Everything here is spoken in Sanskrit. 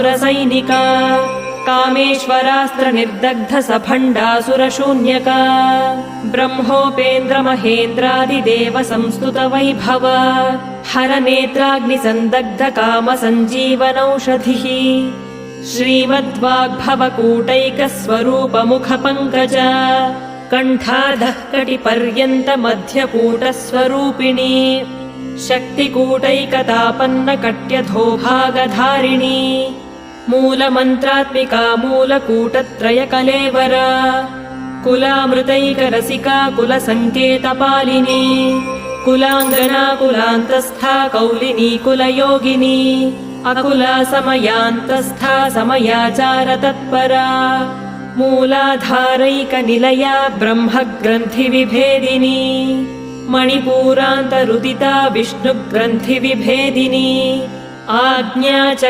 सुरसैनिका कामेश्वरास्त्र निर्दग्ध सभण्डासुरशून्यका ब्रह्मोपेन्द्र महेन्द्रादिदेव संस्तुत वैभव हर नेत्राग्निसन्दग्ध काम सञ्जीवनौषधिः श्रीमद्वाग्भवकूटैकस्वरूप मुख पङ्कज कण्ठाधः कटिपर्यन्त मध्यकूटस्वरूपिणी शक्तिकूटैकतापन्न कट्यधो भागधारिणी मूलमन्त्रात्मिका मूलकूटत्रय कलेवरा कुलामृतैकरसिका कुलसङ्केतपालिनी कुलाङ्गना कुलान्तस्था कौलिनी कुलयोगिनी अकुला समयान्तस्था समयाचार तत्परा मूलाधारैकनिलया ब्रह्मग्रन्थिविभेदिनी मणिपूरान्तरुदिता विष्णुग्रन्थिविभेदिनी आज्ञाचक्रान्त